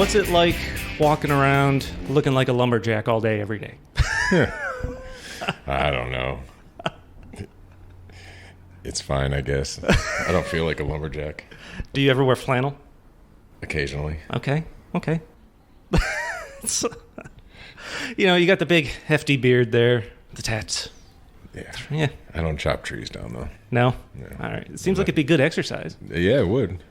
What's it like walking around looking like a lumberjack all day, every day? I don't know. It's fine, I guess. I don't feel like a lumberjack. Do you ever wear flannel? Occasionally. Okay. You got the big hefty beard there, the tats. Yeah. I don't chop trees down, though. No? No. All right. It seems like it'd be good exercise. Yeah, it would.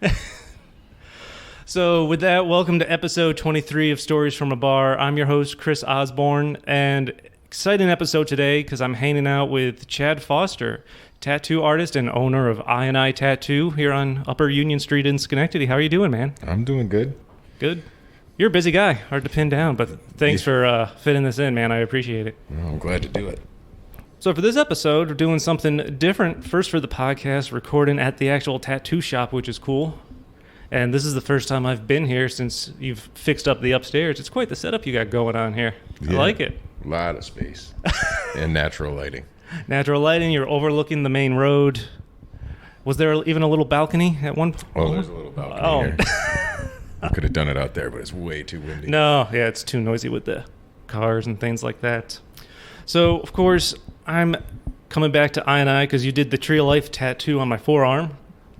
So with that, welcome to episode 23 of Stories from a Bar. I'm your host, Chris Osborne, and exciting episode today because I'm hanging out with Chad Foster, tattoo artist and owner of I&I Tattoo here on Upper Union Street in Schenectady. How are you doing, man? I'm doing good. Good. You're a busy guy. Hard to pin down, but thanks for fitting this in, man. I appreciate it. Well, I'm glad to do it. So for this episode, we're doing something different. First for the podcast, recording at the actual tattoo shop, which is cool. And this is the first time I've been here since you've fixed up the upstairs. It's quite the setup you got going on here. I like it. A lot of space and natural lighting. Natural lighting. You're overlooking the main road. Was there even a little balcony at one point? Oh, there's a little balcony here. I could have done it out there, but it's way too windy. No, yeah, it's too noisy with the cars and things like that. So, of course, I'm coming back to I&I because you did the Tree of Life tattoo on my forearm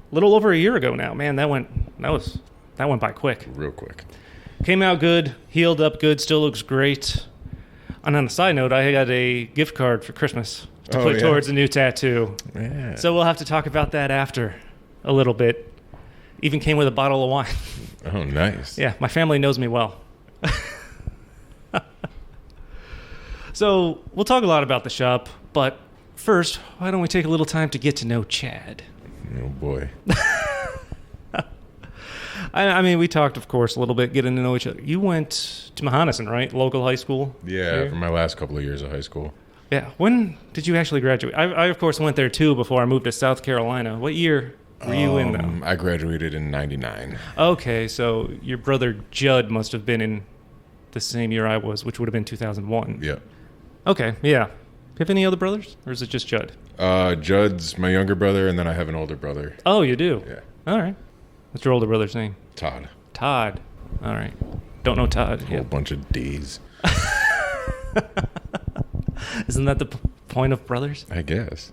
a little over a year ago now. Man, that went by quick. Real quick. Came out good, healed up good, still looks great. And on the side note, I got a gift card for Christmas to put towards a new tattoo. Yeah. So we'll have to talk about that after a little bit. Even came with a bottle of wine. Oh, nice. Yeah, my family knows me well. So we'll talk a lot about the shop, but first, why don't we take a little time to get to know Chad? Oh, boy. I mean, we talked, of course, a little bit, getting to know each other. You went to Mahonison, right? Local high school? Yeah, here? for my last couple of years of high school. Yeah. When did you actually graduate? I of course, went there, too, before I moved to South Carolina. What year were you in, though? I graduated in 99. Okay, so your brother Judd must have been in the same year I was, which would have been 2001. Yeah. Okay, yeah. Do you have any other brothers, or is it just Judd? Judd's my younger brother, and then I have an older brother. Oh, you do? Yeah. All right. What's your older brother's name? Todd. Todd. All right. Don't know Todd. A whole bunch of D's. Isn't that the point of brothers? I guess.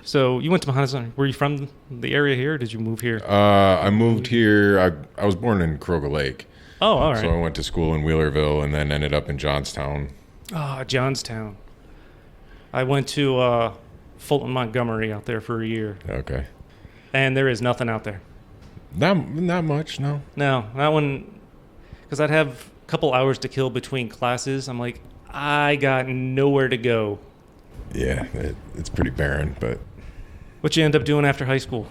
So you went to Mahonison. Were you from the area here, or did you move here? I moved here. I was born in Kroger Lake. Oh, all right. So I went to school in Wheelerville and then ended up in Johnstown. Oh, Johnstown. I went to Fulton, Montgomery out there for a year. Okay. And there is nothing out there. Not much, no. No, that one, because I'd have a couple hours to kill between classes. I'm like, I got nowhere to go. Yeah, it's pretty barren, but... What'd you end up doing after high school?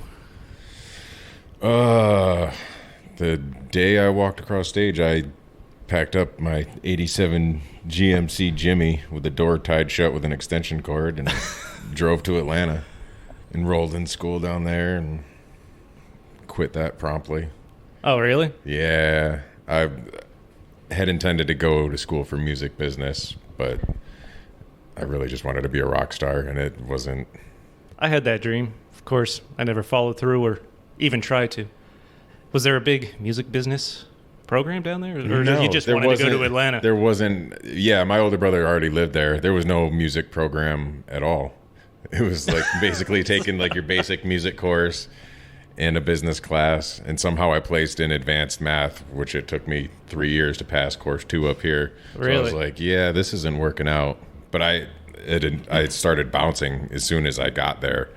The day I walked across stage, I packed up my 87 GMC Jimmy with the door tied shut with an extension cord and drove to Atlanta. Enrolled in school down there and quit that promptly. Oh, really? Yeah. I had intended to go to school for music business, but I really just wanted to be a rock star, and it wasn't... I had that dream. Of course, I never followed through or even tried to. Was there a big music business program down there? Or no, you just wanted to go to Atlanta? There wasn't. Yeah, my older brother already lived there. There was no music program at all. It was like basically taking like your basic music course and a business class. And somehow I placed in advanced math, which it took me 3 years to pass course 2 up here. Really? So I was like, yeah, this isn't working out. But I started bouncing as soon as I got there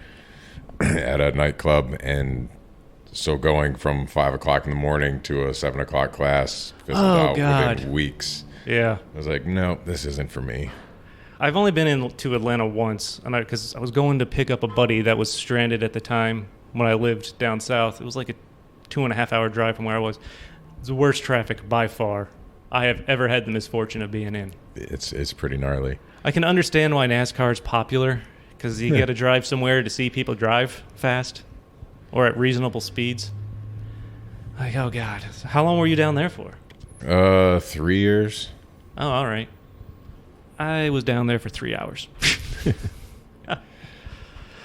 at a nightclub, and so going from 5 o'clock in the morning to a 7 o'clock class fizzled out within weeks. Yeah. I was like, no, this isn't for me. I've only been to Atlanta once, and because I was going to pick up a buddy that was stranded at the time when I lived down south. It was like a 2.5 hour drive from where I was. It's the worst traffic by far I have ever had the misfortune of being in. It's pretty gnarly. I can understand why NASCAR is popular, because you got to drive somewhere to see people drive fast or at reasonable speeds. Like, oh, God. How long were you down there for? 3 years. Oh, all right. I was down there for 3 hours.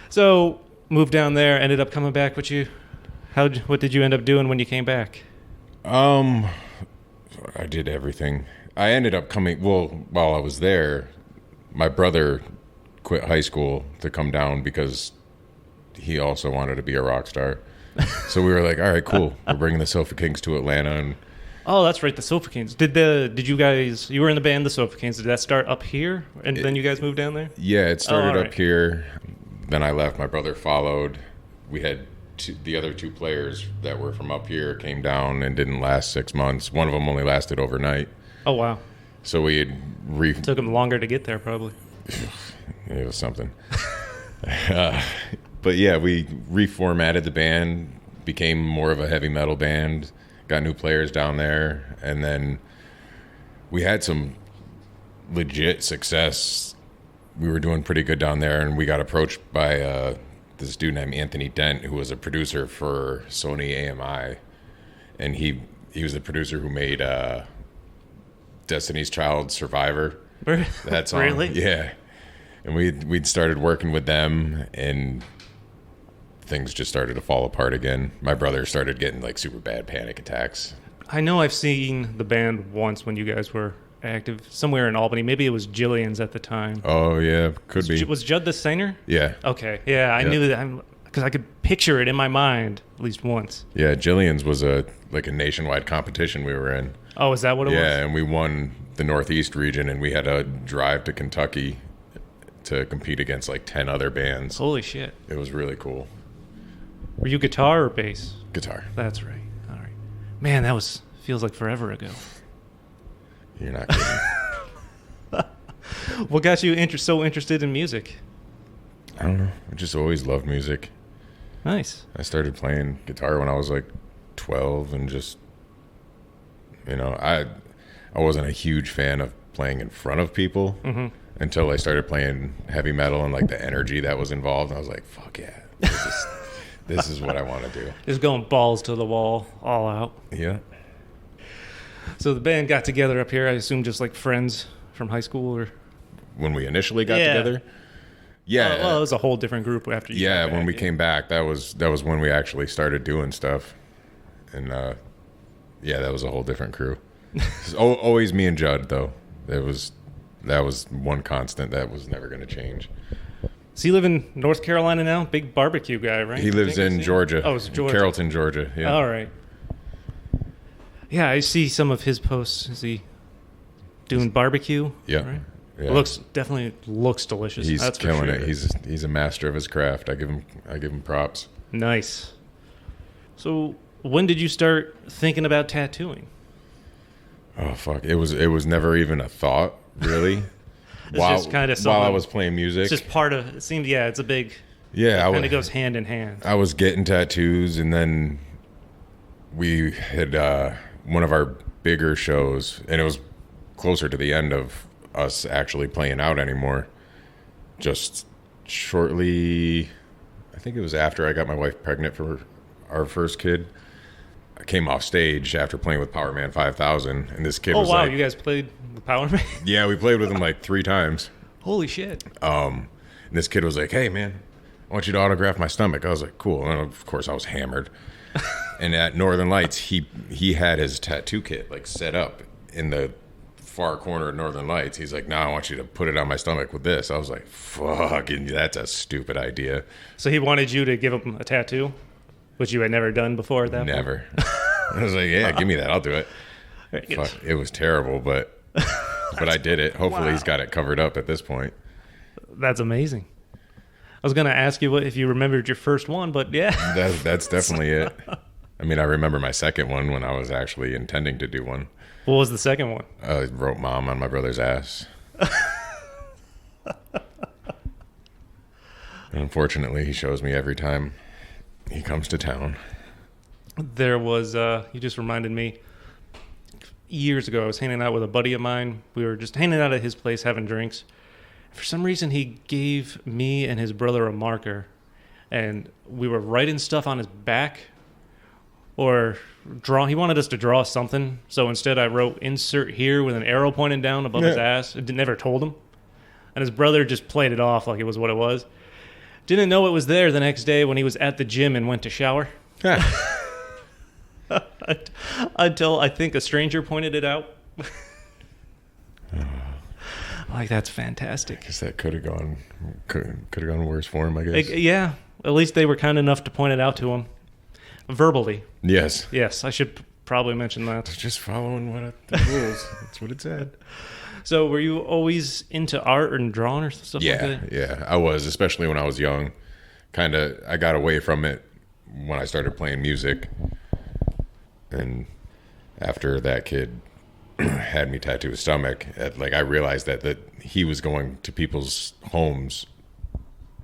So, moved down there, ended up coming back with you. What did you end up doing when you came back? I did everything. I ended up coming, well, while I was there, my brother quit high school to come down because he also wanted to be a rock star. So we were like, all right, cool. We're bringing the Sofa Kingz to Atlanta. And Oh, that's right, the Sofa Kingz. Did you guys, you were in the band, the Sofa Kingz, did that start up here? And then you guys moved down there? yeah, it started all up here. Then I left. My brother followed. We had the other two players that were from up here came down and didn't last 6 months. One of them only lasted overnight. Oh, wow. So we had Took them longer to get there, probably. it was something. But yeah, we reformatted the band, became more of a heavy metal band, got new players down there, and then we had some legit success. We were doing pretty good down there, and we got approached by this dude named Anthony Dent, who was a producer for Sony AMI, and he was the producer who made Destiny's Child Survivor. That song. Really? Yeah. And we'd started working with them, and things just started to fall apart again. My brother started getting like super bad panic attacks. I know I've seen the band once when you guys were active somewhere in Albany. Maybe it was Jillian's at the time. Oh yeah, could be. Was Judd the singer? Yeah. Okay. Yeah, I knew that because I could picture it in my mind at least once. Yeah, Jillian's was a nationwide competition we were in. Oh, is that what it was? Yeah, and we won the Northeast region, and we had to drive to Kentucky to compete against like 10 other bands. Holy shit. It was really cool. Were you guitar or bass? Guitar. That's right. All right. Man, feels like forever ago. You're not kidding. What got you so interested in music? I don't know. I just always loved music. Nice. I started playing guitar when I was like 12, and just, I wasn't a huge fan of playing in front of people until I started playing heavy metal and like the energy that was involved. And I was like, fuck yeah, this is what I want to do. Just going balls to the wall, all out. Yeah. So the band got together up here, I assume just like friends from high school, or when we initially got together. Yeah. Well, it was a whole different group after you got back, when we came back, that was when we actually started doing stuff. And that was a whole different crew. Always me and Judd, though. That was one constant that was never going to change. So you live in North Carolina now? Big barbecue guy, right? He lives in Georgia. Oh, it's Georgia. Carrollton, Georgia. Yeah. All right. Yeah, I see some of his posts. Is he doing barbecue? Yeah. Right? Yeah. Definitely looks delicious. He's That's killing for sure. it. He's a master of his craft. I give him props. Nice. So when did you start thinking about tattooing? Oh fuck! It was never even a thought, really. Just kind of while I was playing music, it's just part of it. Seems it's a big. Yeah, it kind of goes hand in hand. I was getting tattoos, and then we had one of our bigger shows, and it was closer to the end of us actually playing out anymore. Just shortly, I think it was after I got my wife pregnant for our first kid. I came off stage after playing with Power Man 5000, and this kid was like... Oh, wow, you guys played with Power Man? Yeah, we played with him like 3 times. Holy shit. And this kid was like, hey, man, I want you to autograph my stomach. I was like, cool. And of course, I was hammered. And at Northern Lights, he had his tattoo kit like set up in the far corner of Northern Lights. He's like, I want you to put it on my stomach with this. I was like, fucking, that's a stupid idea. So he wanted you to give him a tattoo, which you had never done before at that point? Never. I was like, yeah, give me that. I'll do it. Fuck, it was terrible, but I did it. Hopefully he's got it covered up at this point. That's amazing. I was going to ask you if you remembered your first one, but yeah. That's definitely it. I mean, I remember my second one when I was actually intending to do one. What was the second one? I wrote Mom on my brother's ass. Unfortunately, he shows me every time he comes to town. There was, you just reminded me, years ago, I was hanging out with a buddy of mine. We were just hanging out at his place having drinks. For some reason, he gave me and his brother a marker, and we were writing stuff on his back or draw. He wanted us to draw something, so instead I wrote insert here with an arrow pointing down above his ass. It never told him. And his brother just played it off like it was what it was. Didn't know it was there the next day when he was at the gym and went to shower. Until I think a stranger pointed it out. Like, that's fantastic. I guess that could have gone worse for him, I guess. Yeah, at least they were kind enough to point it out to him verbally. Yes. Yes, I should probably mention that. Just following the rules. That's what it said. So were you always into art and drawing or stuff like that? Yeah, I was, especially when I was young. I got away from it when I started playing music. And after that kid had me tattoo his stomach, I realized that he was going to people's homes,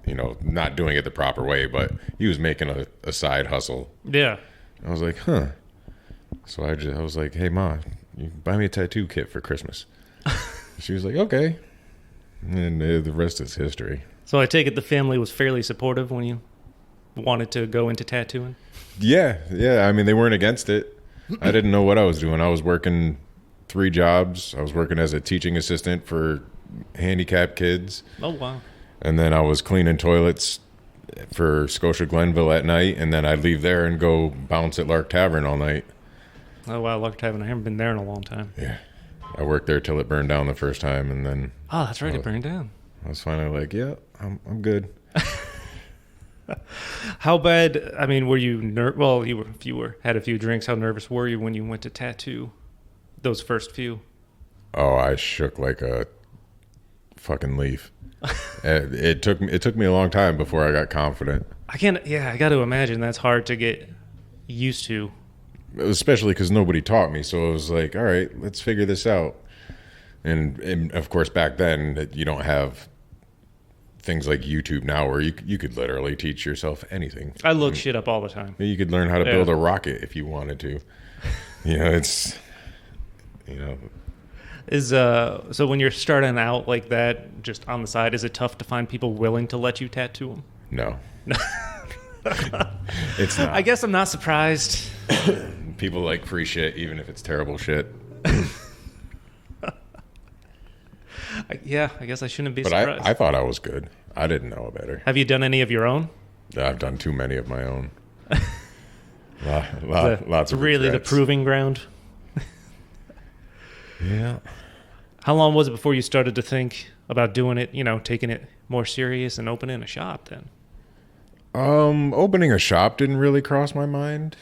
not doing it the proper way, but he was making a side hustle. Yeah. I was like, huh. So I was like, hey, Ma, you buy me a tattoo kit for Christmas. She was like, okay. And the rest is history. So I take it the family was fairly supportive when you wanted to go into tattooing? Yeah. I mean, they weren't against it. I didn't know what I was doing. I was working 3 jobs. I was working as a teaching assistant for handicapped kids. Oh, wow. And then I was cleaning toilets for Scotia Glenville at night. And then I'd leave there and go bounce at Lark Tavern all night. Oh, wow, Lark Tavern. I haven't been there in a long time. Yeah. I worked there till it burned down the first time. And then... Oh, that's right. It burned down. I was finally like, yeah, I'm good. How bad? I mean, were you well, if you had a few drinks, how nervous were you when you went to tattoo those first few? Oh, I shook like a fucking leaf. It took me a long time before I got confident. I got to imagine that's hard to get used to. Especially because nobody taught me, so it was like, all right, let's figure this out. And of course, back then, you don't have things like YouTube now where you could literally teach yourself anything. I look shit up all the time. You could learn how to build a rocket if you wanted to. It's, So when you're starting out like that, just on the side, is it tough to find people willing to let you tattoo them? No. It's not. I guess I'm not surprised. People like free shit, even if it's terrible shit. I guess I shouldn't be but surprised. I thought I was good. I didn't know better. Have you done any of your own? I've done too many of my own. Lots of really regrets. The proving ground. Yeah. How long was it before you started to think about doing it, taking it more serious and opening a shop then? Opening a shop didn't really cross my mind.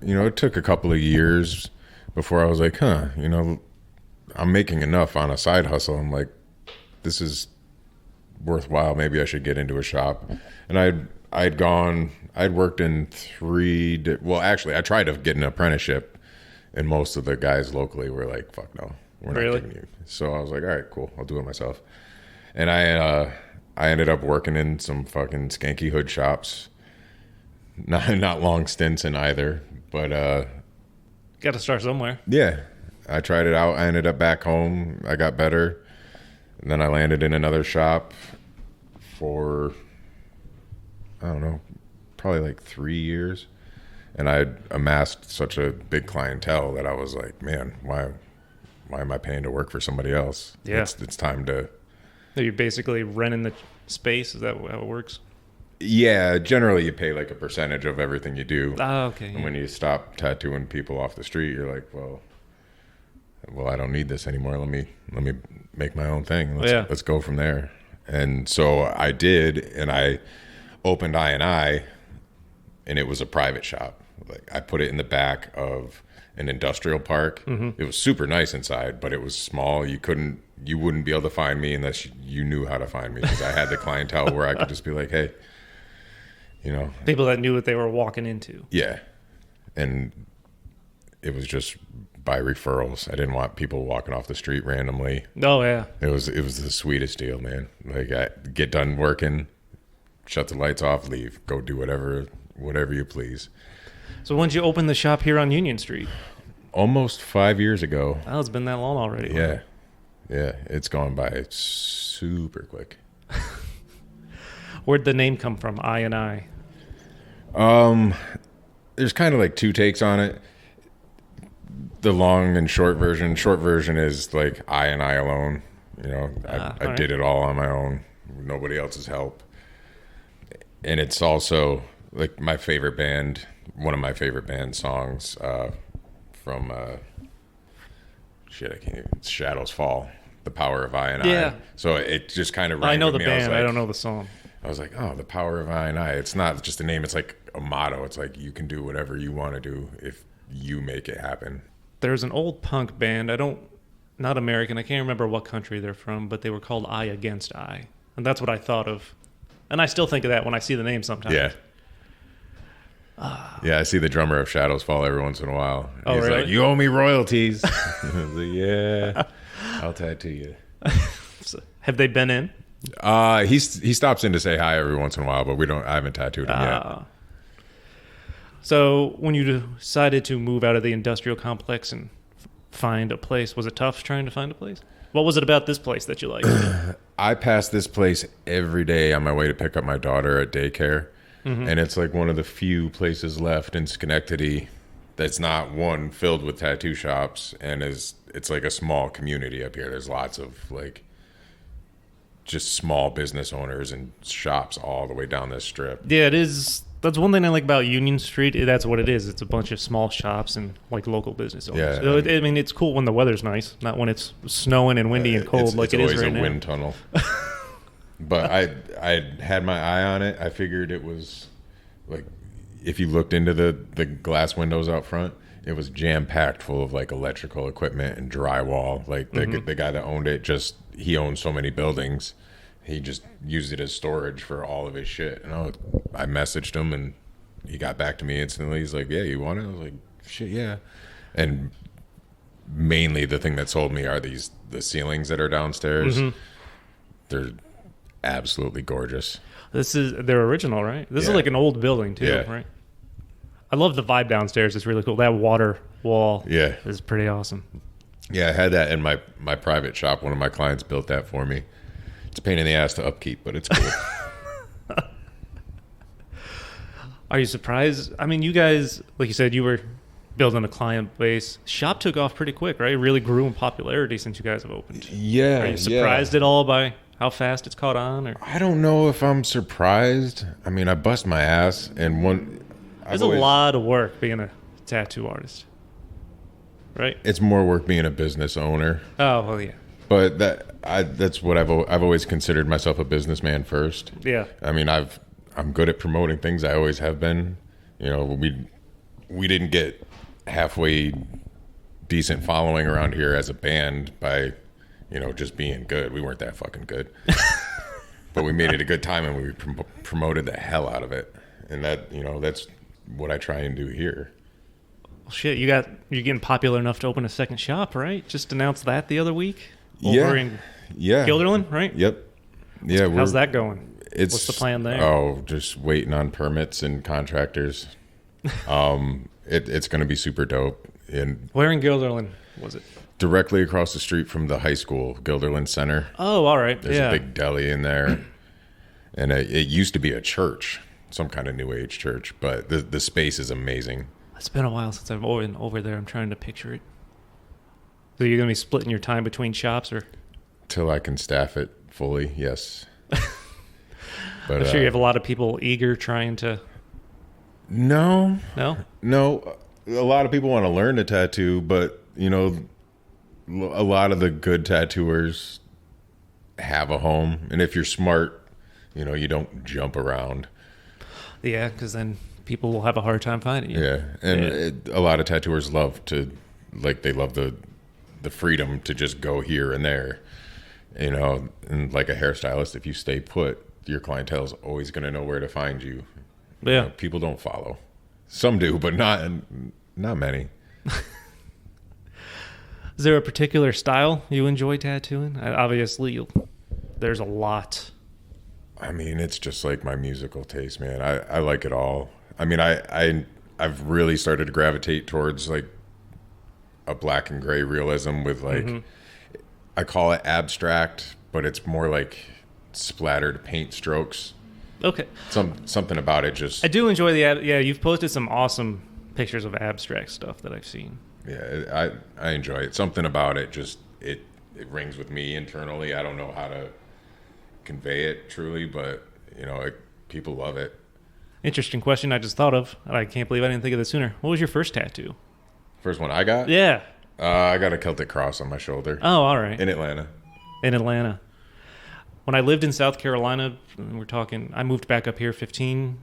It took a couple of years before I was like, I'm making enough on a side hustle. I'm like, this is worthwhile. Maybe I should get into a shop. And I'd worked in I tried to get an apprenticeship, and most of the guys locally were like, fuck no, we're not giving you. So I was like, all right, cool, I'll do it myself. And I ended up working in some fucking skanky hood shops. Not long stints in either, but got to start somewhere. Yeah. I tried it out. I ended up back home. I got better. And then I landed in another shop for, I don't know, probably like 3 years. And I amassed such a big clientele that I was like, man, why am I paying to work for somebody else? Yeah. It's time to... So you're basically renting the space? Is that how it works? Yeah, generally you pay like a percentage of everything you do. Oh, okay. And when you stop tattooing people off the street, you're like, well, I don't need this anymore. Let me make my own thing. Let's go from there. And so I did, and I opened I&I, and it was a private shop. Like, I put it in the back of an industrial park. Mm-hmm. It was super nice inside, but it was small. You wouldn't be able to find me unless you knew how to find me, because I had the clientele where I could just be like, hey, people that knew what they were walking into. Yeah. And it was just by referrals. I didn't want people walking off the street randomly. Oh yeah. It was the sweetest deal, man. Like, I get done working, shut the lights off, leave, go do whatever you please. So when did you open the shop here on Union Street? Almost 5 years ago. Oh, it's been that long already. Yeah. Yeah, it's gone by super quick. Where'd the name come from, I&I? There's kind of like 2 takes on it. The long and short version. Short version is like I&I alone. I did it all on my own, nobody else's help. And it's also like my favorite band, one of my favorite band songs from shit, I can't even, it's Shadows Fall, The Power of I&I. Yeah. So it just kind of I rang know with the me. band. I don't know the song. I was like, oh, The Power of I&I. It's not just a name. It's like a motto. It's like you can do whatever you want to do if you make it happen. There's an old punk band. Not American. I can't remember what country they're from, but they were called I Against I. And that's what I thought of. And I still think of that when I see the name sometimes. Yeah. Yeah, I see the drummer of Shadows Fall every once in a while. Oh, He's really? like, you owe me royalties. I was like, yeah, I'll tattoo you. So, have they been in? He stops in to say hi every once in a while, but I haven't tattooed him yet. So when you decided to move out of the industrial complex and find a place, was it tough trying to find a place? What was it about this place that you liked? I pass this place every day on my way to pick up my daughter at daycare. Mm-hmm. And it's like one of the few places left in Schenectady that's not one filled with tattoo shops, and it's like a small community up here. There's lots of like just small business owners and shops all the way down this strip. Yeah, it is. That's one thing I like about Union Street. That's what it is. It's a bunch of small shops and like local business owners. Yeah, So I mean, it's cool when the weather's nice, not when it's snowing and windy and cold like it is right now. It's always a wind tunnel. But I had my eye on it. I figured it was like, if you looked into the glass windows out front, it was jam packed full of like electrical equipment and drywall. Like the guy that owned it, he owns so many buildings. He just used it as storage for all of his shit. And I messaged him and he got back to me instantly. He's like, yeah, you want it? I was like, shit, yeah. And mainly the thing that sold me are the ceilings that are downstairs. Mm-hmm. They're absolutely gorgeous. They're original, right? This is like an old building too, right? I love the vibe downstairs. It's really cool. That water wall is pretty awesome. Yeah, I had that in my private shop. One of my clients built that for me. It's a pain in the ass to upkeep, but it's cool. Are you surprised? I mean, you guys, like you said, you were building a client base. Shop took off pretty quick, right? It really grew in popularity since you guys have opened. Yeah. Are you surprised at all by how fast it's caught on? Or? I don't know if I'm surprised. I mean, I bust my ass, and there's a lot of work being a tattoo artist, right? It's more work being a business owner. Oh, well, yeah. But that's what I've always considered myself a businessman first. Yeah. I mean, I'm good at promoting things. I always have been. You know, we didn't get halfway decent following around here as a band by, just being good. We weren't that fucking good. But we made it a good time, and we promoted the hell out of it. And that's what I try and do here. Well, shit, you're getting popular enough to open a second shop, right? Just announced that the other week. Over in Guilderland, right? Yep. How's that going? What's the plan there? Oh, just waiting on permits and contractors. It's going to be super dope. And where in Guilderland was it? Directly across the street from the high school, Guilderland Center. Oh, all right. There's a big deli in there. And it used to be a church, some kind of new age church, but the space is amazing. It's been a while since I've been over there. I'm trying to picture it. So you're going to be splitting your time between shops, or? Till I can staff it fully, yes. But I'm sure you have a lot of people eager trying to... No. No? No. A lot of people want to learn to tattoo, but, a lot of the good tattooers have a home. And if you're smart, you don't jump around. Yeah, because then people will have a hard time finding you. Yeah, and a lot of tattooers love they love the freedom to just go here and there, and like a hairstylist, if you stay put, your clientele is always going to know where to find you. Yeah. People don't follow. Some do, but not many. Is there a particular style you enjoy tattooing? Obviously, there's a lot. I mean, it's just like my musical taste, man. I like it all. I mean, I've really started to gravitate towards like a black and gray realism with like, I call it abstract, but it's more like splattered paint strokes. Okay. Something about it just... I do enjoy you've posted some awesome pictures of abstract stuff that I've seen. Yeah, I enjoy it. Something about it just, it rings with me internally. I don't know how to convey it truly, but, people love it. Interesting question I just thought of. I can't believe I didn't think of this sooner. What was your first tattoo? First one I got? Yeah. I got a Celtic cross on my shoulder. Oh, all right. In Atlanta. In Atlanta. When I lived in South Carolina, I moved back up here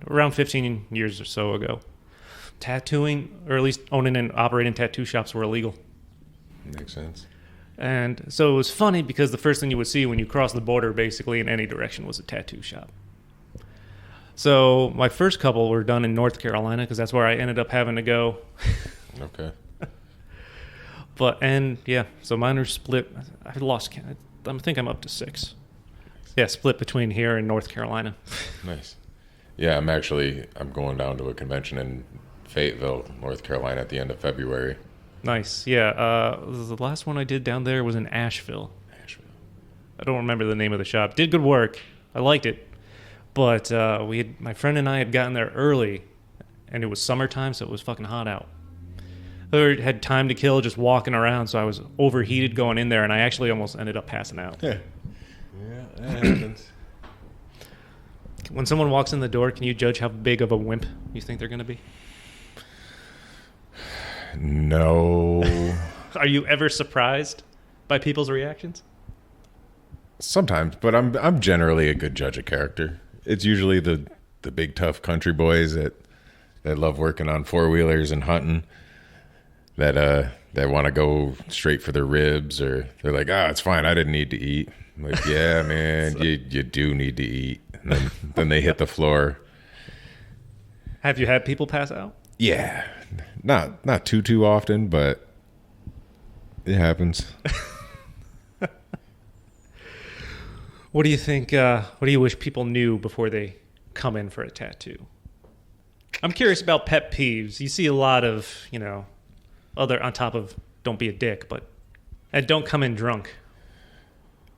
around 15 years or so ago. Tattooing, or at least owning and operating tattoo shops were illegal. Makes sense. And so it was funny because the first thing you would see when you cross the border basically in any direction was a tattoo shop. So my first couple were done in North Carolina because that's where I ended up having to go. Okay. So mine are split. I lost count. I think I'm up to 6. Yeah, split between here and North Carolina. Nice. Yeah, I'm going down to a convention in Fayetteville, North Carolina at the end of February. Nice. Yeah, the last one I did down there was in Asheville. I don't remember the name of the shop. Did good work. I liked it. But my friend and I had gotten there early, and it was summertime, so it was fucking hot out. I had time to kill just walking around, so I was overheated going in there, and I actually almost ended up passing out. Yeah, that happens. When someone walks in the door, can you judge how big of a wimp you think they're going to be? No. Are you ever surprised by people's reactions? Sometimes, but I'm generally a good judge of character. It's usually the big tough country boys that love working on 4-wheelers and hunting that want to go straight for their ribs, or they're like, it's fine, I didn't need to eat. I'm like, yeah, man, you do need to eat. And then they hit the floor. Have you had people pass out? Yeah, not too often, but it happens. What do you think? What do you wish people knew before they come in for a tattoo? I'm curious about pet peeves. You see a lot of, other on top of don't be a dick, but don't come in drunk.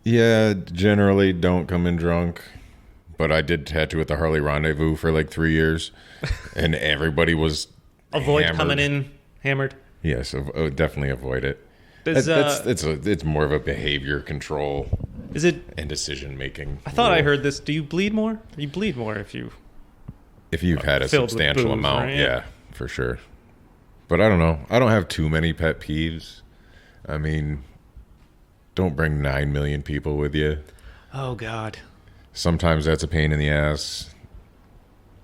Yeah, generally don't come in drunk. But I did tattoo at the Harley Rendezvous for like 3 years, and everybody was avoid hammered. coming in hammered. Yes, definitely avoid it. It's more of a behavior control. Is it and decision making? I thought I heard this. Do you bleed more? You bleed more if you've had a substantial booze, amount. Right? Yeah, for sure. But I don't know. I don't have too many pet peeves. I mean, don't bring 9 million people with you. Oh God. Sometimes that's a pain in the ass,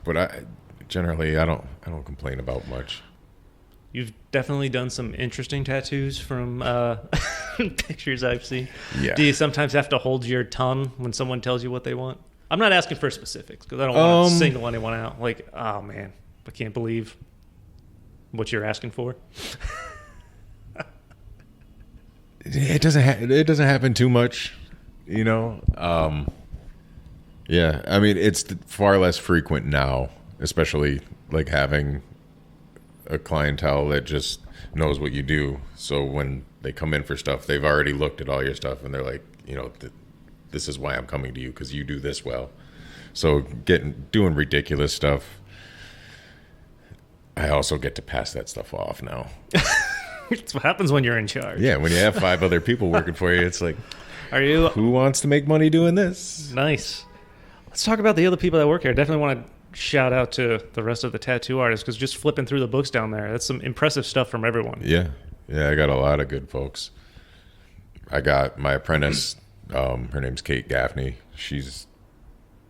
but I don't complain about much. You've definitely done some interesting tattoos from pictures I've seen. Yeah. Do you sometimes have to hold your tongue when someone tells you what they want? I'm not asking for specifics because I don't want to single anyone out. Like, oh man, I can't believe what you're asking for. It doesn't happen too much, Yeah, I mean, it's far less frequent now, especially like having a clientele that just knows what you do. So when they come in for stuff, they've already looked at all your stuff and they're like, this is why I'm coming to you, because you do this well. So doing ridiculous stuff, I also get to pass that stuff off now. It's what happens when you're in charge. Yeah, when you have 5 other people working for you, it's like, who wants to make money doing this? Nice. Let's talk about the other people that work here. I definitely want to shout out to the rest of the tattoo artists, because just flipping through the books down there, that's some impressive stuff from everyone. Yeah, I got a lot of good folks. I got my apprentice, her name's Kate Gaffney. She's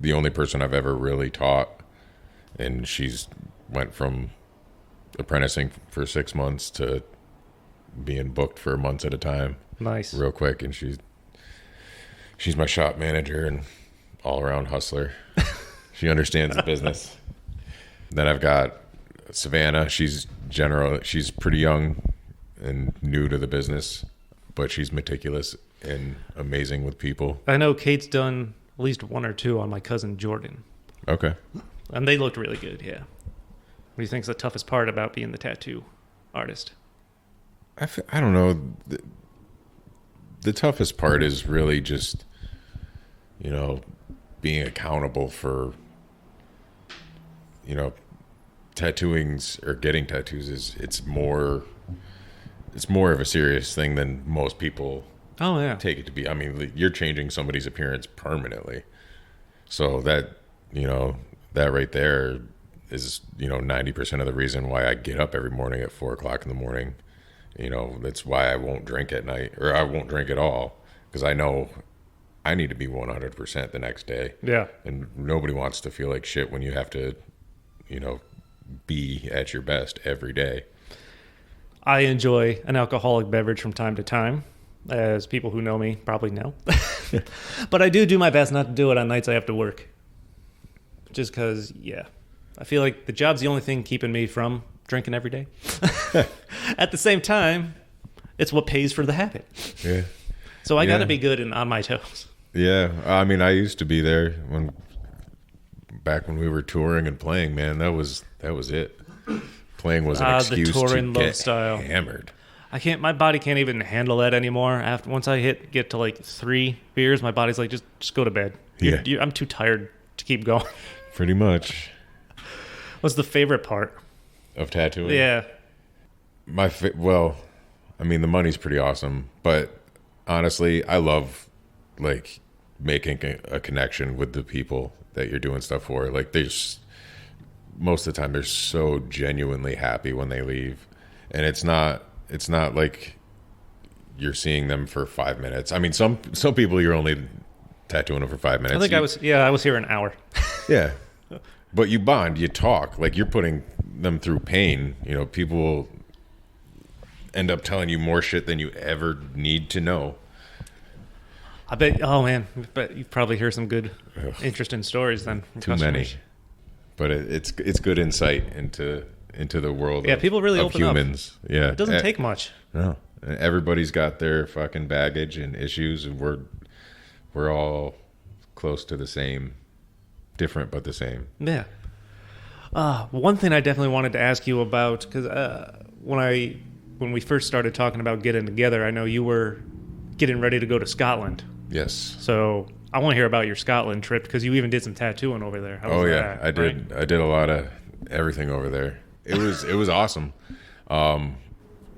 the only person I've ever really taught, and she's went from apprenticing for 6 months to being booked for months at a time. Nice. Real quick, and she's my shop manager and all-around hustler. She understands the business. Then I've got Savannah. She's pretty young and new to the business, but she's meticulous and amazing with people. I know Kate's done at least 1 or 2 on my cousin Jordan. Okay. And they looked really good, yeah. What do you think's the toughest part about being the tattoo artist? I don't know. The toughest part is really just, being accountable for, tattooings or getting tattoos it's more of a serious thing than most people take it to be. I mean, you're changing somebody's appearance permanently. So that, that right there is 90% of the reason why I get up every morning at 4 o'clock in the morning. That's why I won't drink at night, or I won't drink at all, because I know I need to be 100% the next day. Yeah. And nobody wants to feel like shit when you have to, be at your best every day. I enjoy an alcoholic beverage from time to time, as people who know me probably know. But I do my best not to do it on nights I have to work. Just because, I feel like the job's the only thing keeping me from drinking every day. At the same time, it's what pays for the habit. Yeah. So I got to be good and on my toes. Yeah. I mean, I used to be there back when we were touring and playing, man. That was it. Playing was an excuse the touring to get style. Hammered. My body can't even handle that anymore. Once I get to like 3 beers, my body's like, just go to bed. I'm too tired to keep going. Pretty much. What's the favorite part of tattooing? Yeah. Well, I mean, the money's pretty awesome, but honestly, I love like making a connection with the people that you're doing stuff for. Like, most of the time they're so genuinely happy when they leave, and it's not like you're seeing them for 5 minutes. I mean, some people you're only tattooing them for 5 minutes. I think I was here an hour. Yeah. But you bond, you talk, like you're putting them through pain. People will end up telling you more shit than you ever need to know. I bet. Oh man, but you probably hear some good, interesting stories then. From Too many, but it's good insight into the world. Yeah, people really of open humans. up. Yeah, it doesn't take much. No, everybody's got their fucking baggage and issues, and we're all close to the same, different but the same. Yeah. One thing I definitely wanted to ask you about, because when we first started talking about getting together, I know you were getting ready to go to Scotland. Yes. So I want to hear about your Scotland trip, because you even did some tattooing over there. How was that, I did. Right? I did a lot of everything over there. It was awesome.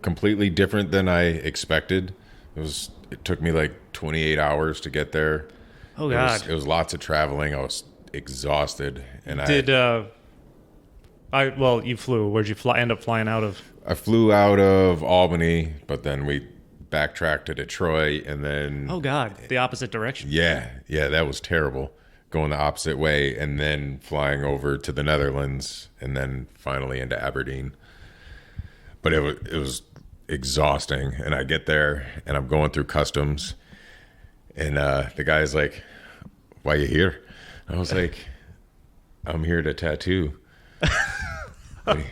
Completely different than I expected. It took me like 28 hours to get there. Oh God. It was lots of traveling. I was exhausted, and you flew. Where'd you end up flying out of? I flew out of Albany, but then we backtracked to Detroit, and then... Oh, God. The opposite direction. Yeah, that was terrible. Going the opposite way, and then flying over to the Netherlands, and then finally into Aberdeen. But it was exhausting, and I get there, and I'm going through customs, and the guy's like, "Why you here?" I was like, "I'm here to tattoo."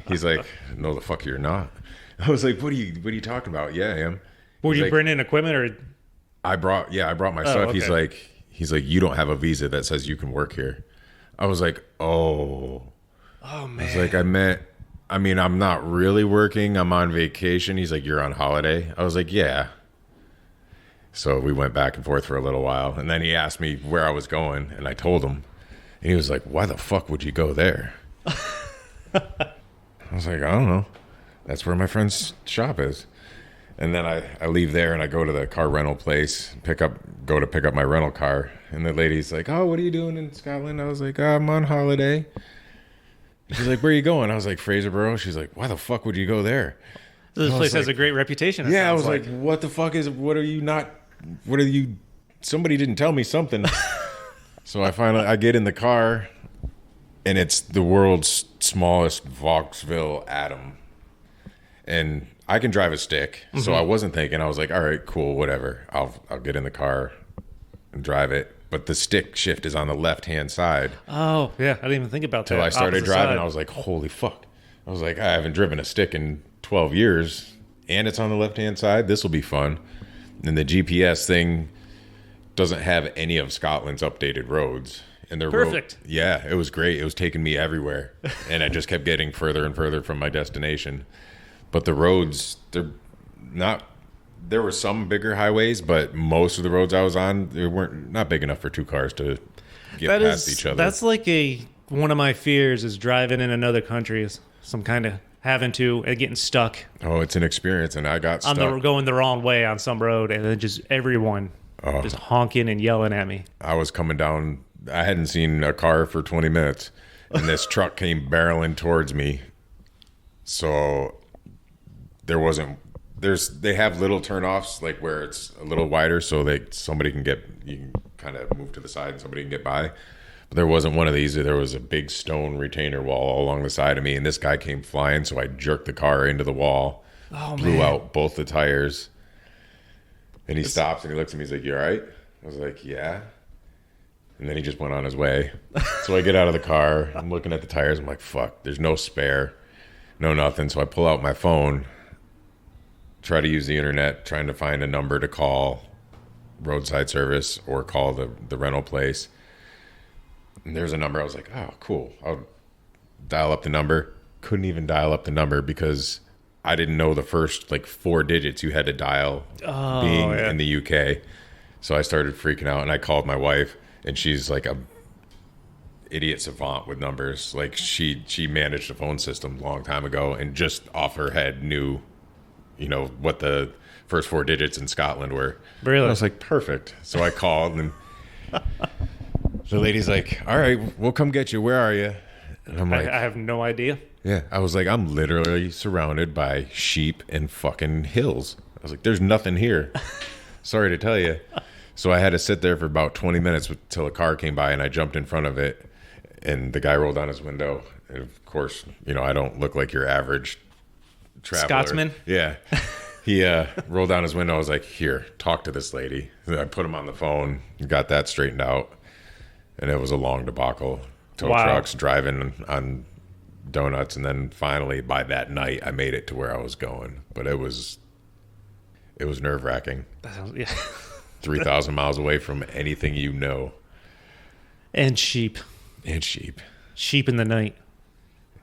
He's like, "No, the fuck you're not." I was like, "What are you talking about?" "Yeah, I am." Were you bringing equipment, or? I brought my stuff. Okay. He's like, "You don't have a visa that says you can work here." I was like, "Oh man." I was like, I'm not really working. I'm on vacation. He's like, "You're on holiday?" I was like, "Yeah." So we went back and forth for a little while, and then he asked me where I was going, and I told him, and he was like, "Why the fuck would you go there?" I was like, "I don't know. That's where my friend's shop is." And then I leave there, and I go to the car rental place, go to pick up my rental car, and the lady's like, "Oh, what are you doing in Scotland?" I was like, "I'm on holiday." She's like, "Where are you going?" I was like, "Fraserburgh." She's like, "Why the fuck would you go there?" This place has a great reputation. Yeah, I was like, "What the fuck somebody didn't tell me something." So I get in the car, and it's the world's smallest Vauxville Atom. And I can drive a stick, so I wasn't thinking. I was like, "All right, cool, whatever. I'll get in the car and drive it." But the stick shift is on the left-hand side. Oh, yeah. I didn't even think about that. Till I started driving, I was like, "Holy fuck." I was like, "I haven't driven a stick in 12 years, and it's on the left-hand side. This will be fun." And the GPS thing doesn't have any of Scotland's updated roads. And they're perfect. Yeah, it was great. It was taking me everywhere. And I just kept getting further and further from my destination. But the roads, there were some bigger highways, but most of the roads I was on, they weren't not big enough for two cars to get past each other. That's like one of my fears is driving in another country, is some kind of getting stuck. Oh, it's an experience, and I got stuck. Going the wrong way on some road, and then just everyone just honking and yelling at me. I was coming down. I hadn't seen a car for 20 minutes, and this truck came barreling towards me. So there wasn't. They have little turnoffs like where it's a little wider, so somebody can you can kind of move to the side and somebody can get by. But there wasn't one of these. There was a big stone retainer wall all along the side of me, and this guy came flying. So I jerked the car into the wall, blew out both the tires, and he stops and he looks at me. He's like, "You all right?" I was like, "Yeah." And then he just went on his way. So I get out of the car. I'm looking at the tires. I'm like, "Fuck! There's no spare, no nothing." So I pull out my phone. Try to use the internet, trying to find a number to call roadside service or call the rental place. And there's a number. I was like, oh, cool. I'll dial up the number. Couldn't even dial up the number because I didn't know the first like 4 digits you had to dial in the UK. So I started freaking out and I called my wife, and she's like a idiot savant with numbers. Like she managed a phone system a long time ago and just off her head knew what the first 4 digits in Scotland were. Really? And I was like, perfect. So I called, and the lady's like, all right, we'll come get you. Where are you? And I'm like, I have no idea. Yeah. I was like, I'm literally surrounded by sheep and fucking hills. I was like, there's nothing here. Sorry to tell you. So I had to sit there for about 20 minutes until a car came by, and I jumped in front of it, and the guy rolled down his window. And of course, I don't look like your average traveler. Scotsman? Yeah. He rolled down his window. I was like, here, talk to this lady. I put him on the phone, got that straightened out, and it was a long debacle. Tow trucks, driving on donuts, and then finally by that night I made it to where I was going. But it was nerve-wracking. Yeah. 3,000 miles away from anything And sheep. Sheep in the night.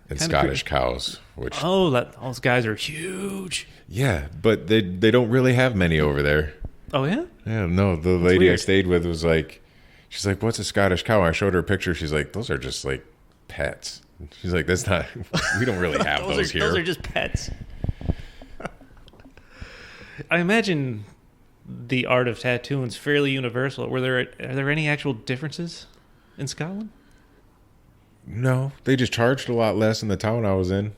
And Scottish cows, which those guys are huge. Yeah, but they don't really have many over there. Oh yeah? Yeah, no. The lady I stayed with was like, she's like, "What's a Scottish cow?" I showed her a picture. She's like, "Those are just like pets." She's like, "That's not. We don't really have those here. Those are just pets." I imagine the art of tattooing is fairly universal. Are there any actual differences in Scotland? No, they just charged a lot less in the town I was in.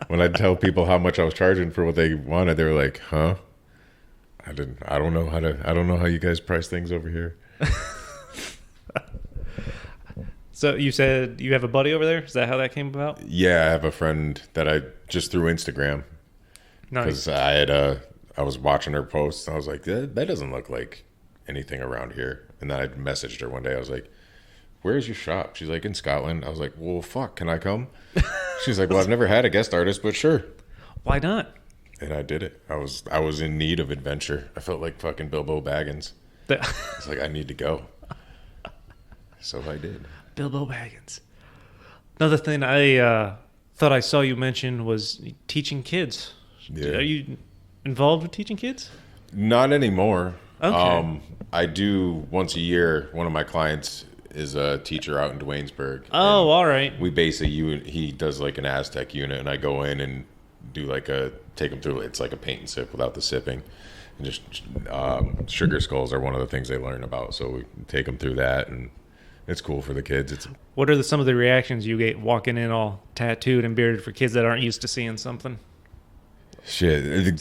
When I'd tell people how much I was charging for what they wanted, they were like, "Huh? I don't know how you guys price things over here." So you said you have a buddy over there? Is that how that came about? Yeah, I have a friend that I just through Instagram. Nice. Because I was watching her posts, and I was like, that doesn't look like anything around here. And then I messaged her one day. I was like, "Where's your shop?" She's like, "In Scotland." I was like, "Well, fuck, can I come?" She's like, "Well, I've never had a guest artist, but sure." Why not? And I did it. I was in need of adventure. I felt like fucking Bilbo Baggins. It's like, I need to go. So I did. Bilbo Baggins. Another thing I thought I saw you mention was teaching kids. Yeah. Are you involved with teaching kids? Not anymore. Okay. I do once a year. One of my clients is a teacher out in Duanesburg. Oh, all right. We base a unit. He does like an Aztec unit, and I go in and do take them through. It's like a paint and sip without the sipping. And just sugar skulls are one of the things they learn about. So we take them through that, and it's cool for the kids. What are some of the reactions you get walking in all tattooed and bearded for kids that aren't used to seeing something? Shit, the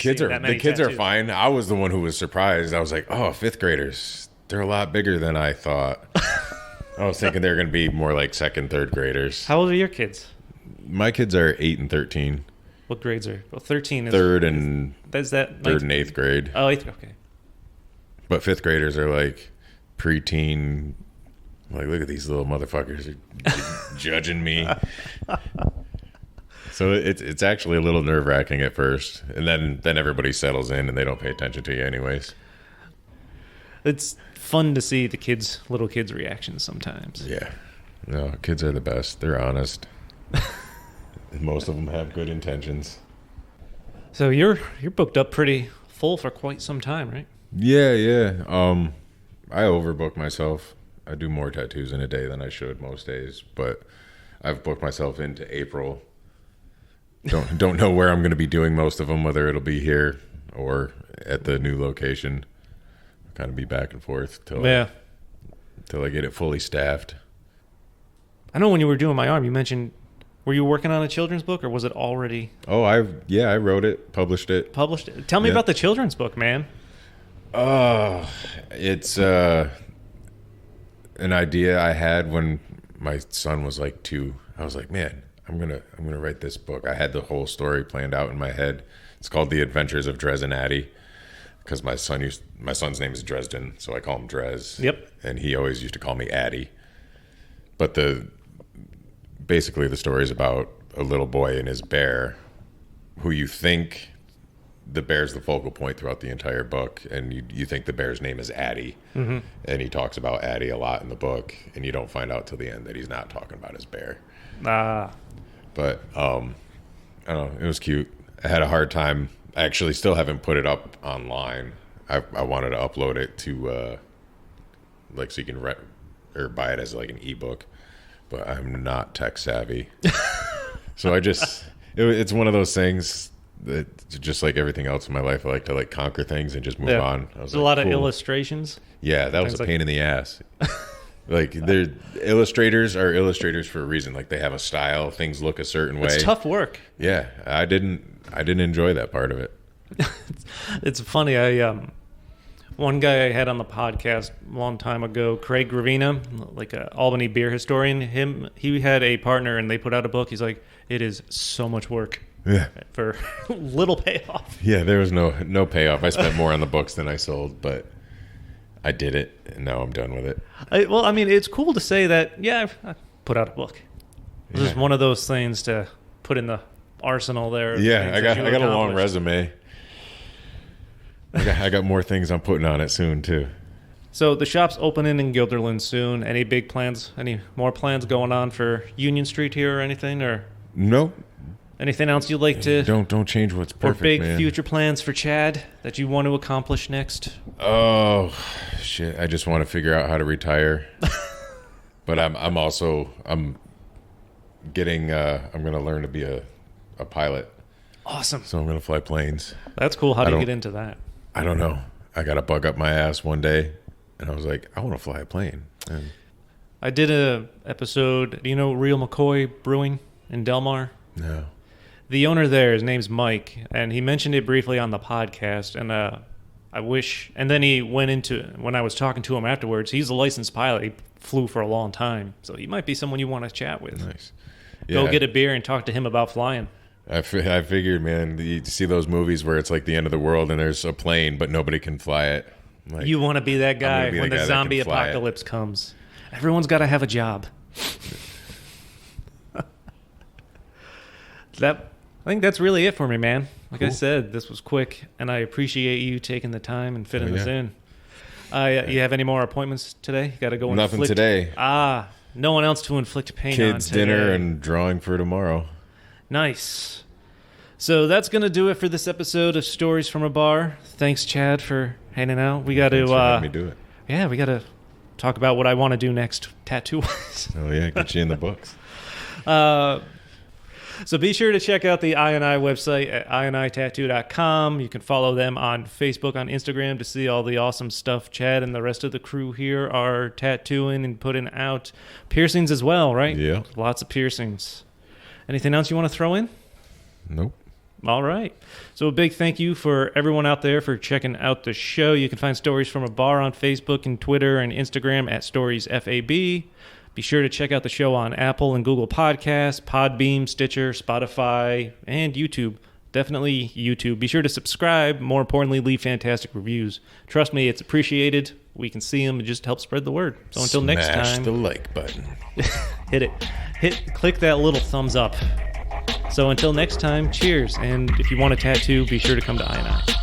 kids are fine. I was the one who was surprised. I was like, "Oh, 5th graders, they're a lot bigger than I thought." I was thinking they're going to be more like 2nd, 3rd graders. How old are your kids? My kids are 8 and 13. What grades are? Well, 13 is 3rd and is that 3rd and 8th grade. Oh, 8th. Okay. But 5th graders are like preteen. Like, look at these little motherfuckers judging me. So it's actually a little nerve-wracking at first, and then everybody settles in and they don't pay attention to you anyways. It's fun to see the little kids' reactions sometimes. Yeah. No, kids are the best. They're honest. Most of them have good intentions. So you're booked up pretty full for quite some time, right? Yeah. I overbook myself. I do more tattoos in a day than I should most days, but I've booked myself into April. Don't know where I'm going to be doing most of them, whether it'll be here or at the new location. Kind of be back and forth till I get it fully staffed. I know when you were doing my arm, you mentioned, were you working on a children's book or was it already Oh, I wrote it, published it. published? Tell me about the children's book, man. It's an idea I had when my son was like 2. I was like, man, I'm gonna write this book. I had the whole story planned out in my head. It's called The Adventures of Drez and Addie, because my son's name is Dresden, so I call him Drez. Yep. And he always used to call me Addie. But basically the story is about a little boy and his bear, who you think the bear's the focal point throughout the entire book, and you think the bear's name is Addie, and he talks about Addie a lot in the book, and you don't find out till the end that he's not talking about his bear. But I don't know, it was cute. I had a hard time. I actually still haven't put it up online. I wanted to upload it to so you can rent or buy it as like an ebook, but I'm not tech savvy. So it's one of those things that, just like everything else in my life, I like to like conquer things and just move on. There's a lot of illustrations. Yeah, that was a pain in the ass. Like, illustrators are illustrators for a reason. Like, they have a style, things look a certain way. It's tough work. Yeah, I didn't enjoy that part of it. It's funny. One guy I had on the podcast a long time ago, Craig Gravina, like an Albany beer historian. He had a partner, and they put out a book. He's like, it is so much work. Yeah. For little payoff. Yeah, there was no payoff. I spent more on the books than I sold, but I did it, and now I'm done with it. It's cool to say that, yeah, I put out a book. It's just one of those things to put in the arsenal there. Yeah, I got a long resume. I got more things I'm putting on it soon, too. So the shop's opening in Guilderland soon. Any big plans? Any more plans going on for Union Street here or anything? Or nope. Anything else you'd like to... Don't change what's perfect, or big man. future plans for Chad that you want to accomplish next? Oh, shit. I just want to figure out how to retire. But I'm going to learn to be a pilot. Awesome. So I'm going to fly planes. That's cool. How do you get into that? I don't know. I got a bug up my ass one day, and I was like, I want to fly a plane. And I did a episode. Do you know Real McCoy Brewing in Delmar? No. The owner there, his name's Mike, and he mentioned it briefly on the podcast, and and then he went into, when I was talking to him afterwards, he's a licensed pilot. He flew for a long time, so he might be someone you want to chat with. Nice. Go get a beer and talk to him about flying. I figured, man, you see those movies where it's like the end of the world and there's a plane, but nobody can fly it. Like, you want to be that guy when the zombie apocalypse comes. Everyone's got to have a job. I think that's really it for me, man. Like I said, this was quick, and I appreciate you taking the time and fitting this in. You have any more appointments today? You got to go. Nothing today. No one else to inflict pain on Kids' today. dinner and drawing for tomorrow. Nice. So that's going to do it for this episode of Stories from a Bar. Thanks, Chad, for hanging out. We got to having me do it. Yeah, we got to talk about what I want to do next tattoo-wise. Oh, yeah, get you in the books. So be sure to check out the I&I website at I&ITattoo.com. You can follow them on Facebook, on Instagram to see all the awesome stuff Chad and the rest of the crew here are tattooing and putting out. Piercings as well, right? Yeah. Lots of piercings. Anything else you want to throw in? Nope. All right. So a big thank you for everyone out there for checking out the show. You can find Stories from a Bar on Facebook and Twitter and Instagram at StoriesFAB. Be sure to check out the show on Apple and Google Podcasts, Podbeam, Stitcher, Spotify, and YouTube. Definitely YouTube. Be sure to subscribe. More importantly, leave fantastic reviews. Trust me, it's appreciated. We can see them. It just helps spread the word. So until next time. Smash the like button. Hit it. Click that little thumbs up. So until next time, cheers. And if you want a tattoo, be sure to come to I&I.